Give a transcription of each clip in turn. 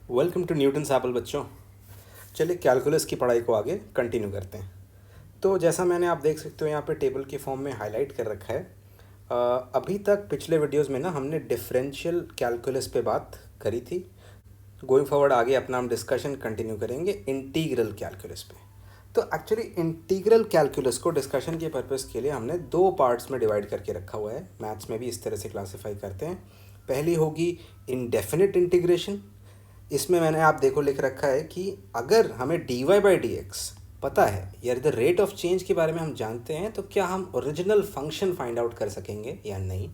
Welcome to Newton Apple बच्चों। चलिए calculus की पढ़ाई को आगे कंटिन्यू करते हैं। तो जैसा मैंने आप देख सकते हो यहाँ पे टेबल के फॉर्म में हाईलाइट कर रखा है। अभी तक पिछले वीडियोस में ना हमने डिफरेंशियल कैलकुलस पे बात करी थी। गोइंग फॉरवर्ड आगे अपना हम डिस्कशन कंटिन्यू करेंगे इंटीग्रल कैलकुलस पे। तो एक्चुअली इंटीग्रल कैलकुलस को डिस्कशन के पर्पज़ के लिए हमने दो पार्ट्स में डिवाइड करके रखा हुआ है। मैथ्स में भी इस तरह से क्लासीफाई करते हैं। पहली होगी इंडेफिनिट इंटीग्रेशन। इसमें मैंने आप देखो लिख रखा है कि अगर हमें D Y by D X पता है या द रेट ऑफ चेंज के बारे में हम जानते हैं तो क्या हम ओरिजिनल फंक्शन फाइंड आउट कर सकेंगे या नहीं।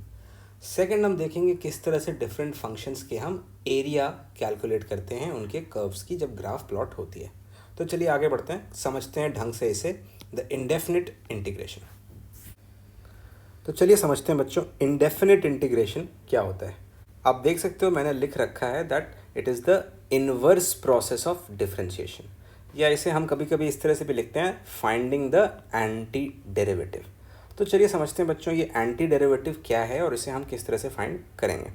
सेकंड हम देखेंगे किस तरह से डिफरेंट फंक्शंस के हम एरिया कैलकुलेट करते हैं उनके कर्व्स की जब ग्राफ प्लॉट होती है। तो चलिए आगे बढ़ते हैं, समझते हैं ढंग से इसे, द इंडेफिनिट इंटीग्रेशन। तो चलिए समझते हैं बच्चों इंडेफिनिट इंटीग्रेशन क्या होता है। आप देख सकते हो मैंने लिख रखा है that it is the inverse process of differentiation, या इसे हम कभी कभी इस तरह से भी लिखते हैं फाइंडिंग द एंटी डेरिवेटिव। तो चलिए समझते हैं बच्चों ये एंटी डेरिवेटिव क्या है और इसे हम किस तरह से फाइंड करेंगे।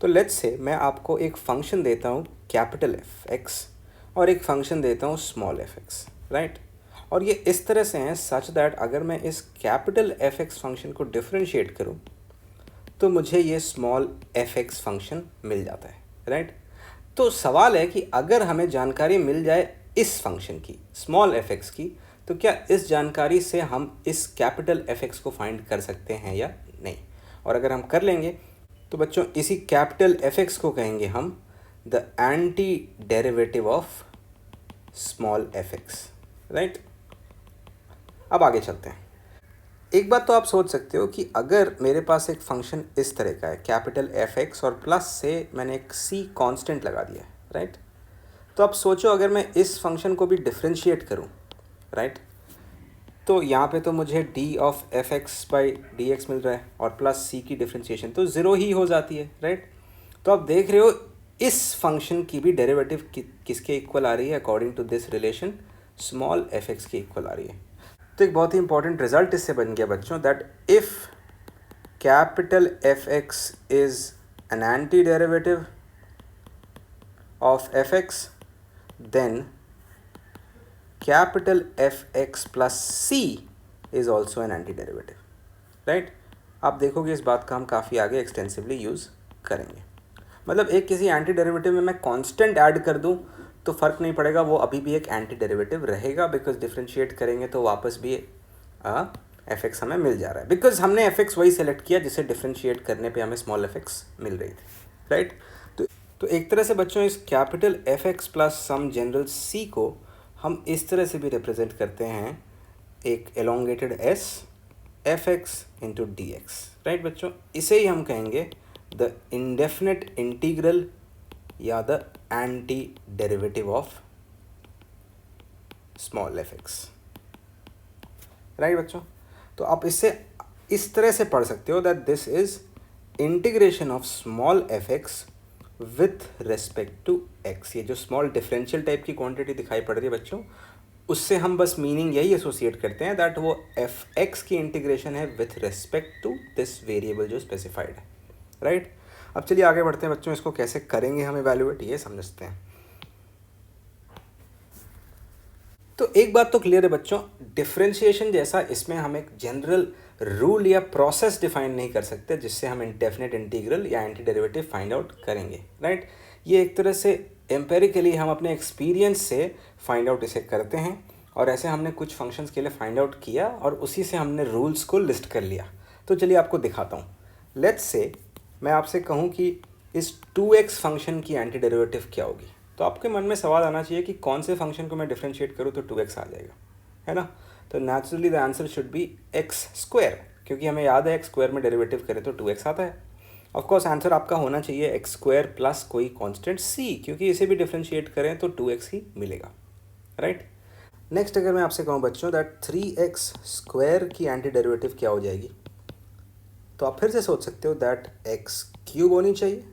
तो लेट्स से मैं आपको एक फंक्शन देता हूँ कैपिटल एफ एक्स और एक फंक्शन देता हूँ स्मॉल एफ एक्स, राइट। और ये इस तरह से हैं सच दैट अगर मैं इस कैपिटल एफ एक्स फंक्शन को डिफरेंशिएट करूँ तो मुझे ये स्मॉल एफ एक्स फंक्शन मिल जाता है, राइट। तो सवाल है कि अगर हमें जानकारी मिल जाए इस फंक्शन की स्मॉल एफ एक्स की, तो क्या इस जानकारी से हम इस कैपिटल एफ एक्स को फाइंड कर सकते हैं या नहीं। और अगर हम कर लेंगे तो बच्चों इसी कैपिटल एफ एक्स को कहेंगे हम the anti derivative of small F x, right. अब आगे चलते हैं। एक बात तो आप सोच सकते हो कि अगर मेरे पास एक फंक्शन इस तरह का है कैपिटल एफ एक्स और प्लस से मैंने एक सी कांस्टेंट लगा दिया है, राइट। तो अब सोचो अगर मैं इस फंक्शन को भी डिफरेंशिएट करूं, राइट, तो यहाँ पे तो मुझे D of F X by D X मिल रहा है और प्लस सी की डिफरेंशिएशन तो ज़ीरो ही हो जाती है, राइट। तो आप देख रहे हो इस फंक्शन की भी डेरिवेटिव किसके इक्वल आ रही है according to this relation, small F X के इक्वल आ रही है। तो एक बहुत ही इंपॉर्टेंट रिजल्ट इससे बन गया बच्चों that if capital F X is an anti derivative of F X then capital F X plus C is also an anti derivative, right. आप देखोगे इस बात का हम काफ़ी आगे एक्सटेंसिवली यूज़ करेंगे। मतलब एक किसी एंटी डेरिवेटिव में मैं कांस्टेंट ऐड कर दूं तो फ़र्क नहीं पड़ेगा, वो अभी भी एक एंटी डेरिवेटिव रहेगा बिकॉज डिफरेंशिएट करेंगे तो वापस भी एफ एक्स हमें मिल जा रहा है बिकॉज हमने एफ एक्स वही सेलेक्ट किया जिसे डिफरेंशिएट करने पे हमें स्मॉल एफ एक्स मिल रही थी, राइट। तो एक तरह से बच्चों इस capital F X plus some general C को हम इस तरह से भी रिप्रेजेंट करते हैं, एक elongated S F x into D x, right बच्चों। इसे ही हम कहेंगे द इंडेफिनिट इंटीग्रल या the anti derivative of small F x, right बच्चों। तो आप इससे इस तरह से पढ़ सकते हो that this is integration of small F X with respect to X. ये जो स्मॉल डिफरेंशियल टाइप की क्वांटिटी दिखाई पड़ रही है बच्चों, उससे हम बस मीनिंग यही एसोसिएट करते हैं दैट वो एफ एक्स की इंटीग्रेशन है with respect to this variable जो स्पेसिफाइड है, राइट। अब चलिए आगे बढ़ते हैं बच्चों, इसको कैसे करेंगे हम इवैल्यूएट ये समझते हैं। तो एक बात तो क्लियर है बच्चों, डिफरेंशिएशन जैसा इसमें हम एक जनरल रूल या प्रोसेस डिफाइन नहीं कर सकते जिससे हम इंडेफिनिट इंटीग्रल या एंटी डेरिवेटिव फाइंड आउट करेंगे, राइट। ये एक तरह से एम्पेरिकली हम अपने एक्सपीरियंस से फाइंड आउट इसे करते हैं और ऐसे हमने कुछ फंक्शंस के लिए फाइंड आउट किया और उसी से हमने रूल्स को लिस्ट कर लिया। तो चलिए आपको दिखाता हूँ। लेट्स से मैं आपसे कहूँ कि इस 2x फंक्शन की एंटी डेरिवेटिव क्या होगी, तो आपके मन में सवाल आना चाहिए कि कौन से फंक्शन को मैं डिफरेंशिएट करूँ तो 2x आ जाएगा, है ना। तो naturally the answer should be x square, क्योंकि हमें याद है एक्स स्क्वायर में डेरिवेटिव करें तो 2x आता है। ऑफ कोर्स आंसर आपका होना चाहिए एक्स स्क्वायर प्लस कोई कांस्टेंट c, क्योंकि इसे भी डिफरेंशिएट करें तो 2x ही मिलेगा, राइट। नेक्स्ट अगर मैं आपसे कहूँ बच्चों दैट 3x स्क्वायर की एंटी डेरिवेटिव क्या हो जाएगी, तो आप फिर से सोच सकते हो दैट एक्स क्यूब होनी चाहिए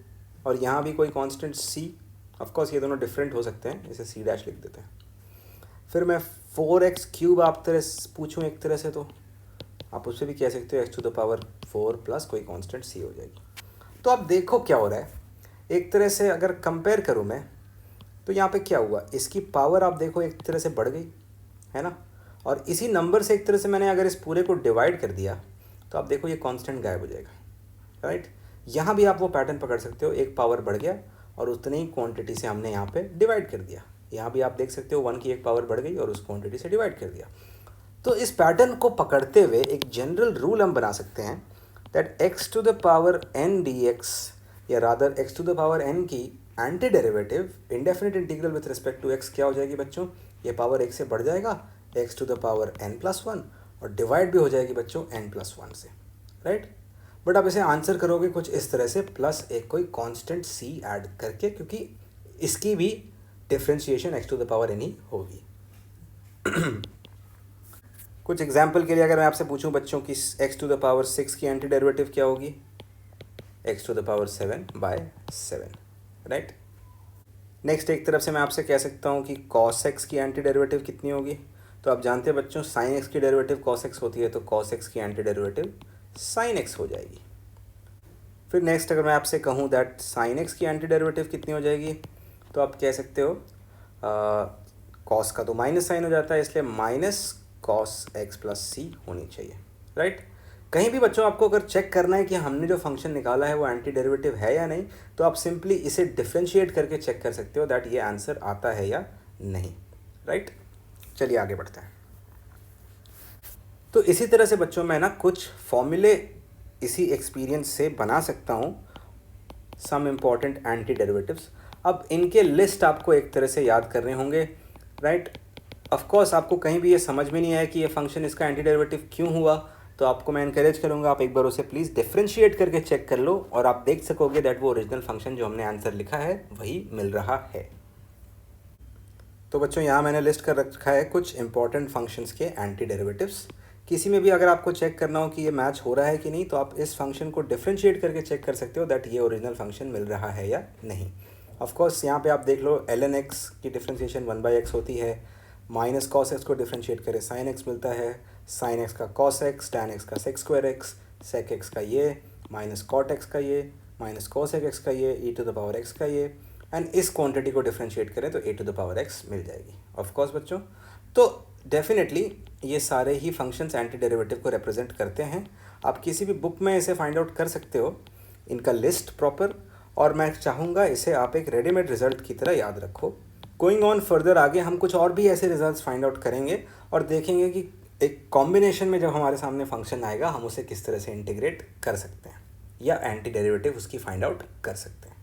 और यहाँ भी कोई कांस्टेंट c। ऑफ कोर्स ये दोनों डिफरेंट हो सकते हैं, इसे c डैश लिख देते हैं। फिर मैं 4x क्यूब आप तरह पूछूँ एक तरह से, तो आप उससे भी कह सकते हो x to the power 4 plus कोई कांस्टेंट c हो जाएगी। तो आप देखो क्या हो रहा है, एक तरह से अगर कंपेयर करूँ मैं तो यहाँ पे क्या हुआ, इसकी पावर आप देखो एक तरह से बढ़ गई, है ना, और इसी नंबर से एक तरह से मैंने अगर इस पूरे को डिवाइड कर दिया तो आप देखो ये कांस्टेंट गायब हो जाएगा, राइट। यहाँ भी आप वो पैटर्न पकड़ सकते हो, एक पावर बढ़ गया और उतनी ही क्वांटिटी से हमने यहाँ पे डिवाइड कर दिया। यहाँ भी आप देख सकते हो 1 की एक पावर बढ़ गई और उस क्वांटिटी से डिवाइड कर दिया। तो इस पैटर्न को पकड़ते हुए एक जनरल रूल हम बना सकते हैं that x to the power n dx, या rather x to the power n की anti derivative indefinite integral with respect to x क्या हो जाएगी बच्चों, ये पावर 1 से बढ़ जाएगा x to the power n+1 और डिवाइड भी हो जाएगी बच्चों n+1 से, राइट। बट आप इसे आंसर करोगे कुछ इस तरह से, प्लस एक कोई कांस्टेंट c ऐड करके, क्योंकि इसकी भी differentiation x to the power n ही होगी। कुछ एग्जाम्पल के लिए अगर मैं आपसे पूछूं बच्चों कि x टू द पावर 6 की एंटी डेरिवेटिव क्या होगी, x to the power 7/7, right. Next एक तरफ से मैं आपसे कह सकता हूं कि cos x की एंटी डेरिवेटिव कितनी होगी, तो आप जानते हैं बच्चों sin x की डेरिवेटिव cos x होती है, तो cos x की एंटी डेरिवेटिव sin x हो जाएगी। फिर नेक्स्ट अगर मैं आपसे कहूं दैट sin x की एंटी डेरिवेटिव कितनी हो जाएगी, तो आप कह सकते हो cos का तो माइनस साइन हो जाता है, इसलिए minus cos x plus c होनी चाहिए, राइट। कहीं भी बच्चों आपको अगर चेक करना है कि हमने जो फंक्शन निकाला है वो एंटी डेरिवेटिव है या नहीं, तो आप सिंपली इसे डिफ्रेंशिएट करके चेक कर सकते हो दैट ये आंसर आता है या नहीं, राइट। चलिए आगे बढ़ते हैं। तो इसी तरह से बच्चों मैं ना कुछ फॉर्मूले इसी एक्सपीरियंस से बना सकता हूँ, सम इम्पॉर्टेंट एंटी डेरिवेटिव्स। अब इनके लिस्ट आपको एक तरह से याद करने होंगे, राइट। ऑफ कोर्स आपको कहीं भी ये समझ में नहीं आया कि ये फंक्शन इसका एंटी डेरिवेटिव क्यों हुआ, तो आपको मैं इनकरेज करूँगा आप एक बार उसे प्लीज़ डिफ्रेंशिएट करके चेक कर लो और आप देख सकोगे दैट वो ओरिजिनल फंक्शन जो हमने आंसर लिखा है वही मिल रहा है। तो बच्चों यहाँ मैंने लिस्ट कर रखा है कुछ इंपॉर्टेंट फंक्शंस के एंटी डेरिवेटिव्स। किसी में भी अगर आपको चेक करना हो कि ये मैच हो रहा है कि नहीं, तो आप इस फंक्शन को डिफ्रेंशिएट करके चेक कर सकते हो दैट ये ओरिजिनल फंक्शन मिल रहा है या नहीं। ऑफ कोर्स यहाँ पे आप देख लो ln x की डिफ्रेंशिएशन 1/x होती है, माइनस cos x को डिफ्रेंशिएट करें sin x मिलता है, sin x का cos x, tan x का sec²x, sec x का ये, माइनस cot x का ये, माइनस cosec x का ये, e to the power x का ये, एंड इस क्वांटिटी को डिफ्रेंशिएट करें तो a to the power x मिल जाएगी। ऑफ कोर्स बच्चों, तो डेफिनेटली ये सारे ही फंक्शंस एंटी डेरिवेटिव को रिप्रेजेंट करते हैं। आप किसी भी बुक में इसे फाइंड आउट कर सकते हो, इनका लिस्ट प्रॉपर, और मैं चाहूँगा इसे आप एक रेडीमेड रिजल्ट की तरह याद रखो। गोइंग ऑन फर्दर आगे हम कुछ और भी ऐसे रिजल्ट्स फाइंड आउट करेंगे और देखेंगे कि एक कॉम्बिनेशन में जब हमारे सामने फंक्शन आएगा हम उसे किस तरह से इंटीग्रेट कर सकते हैं या एंटी डेरिवेटिव उसकी फाइंड आउट कर सकते हैं।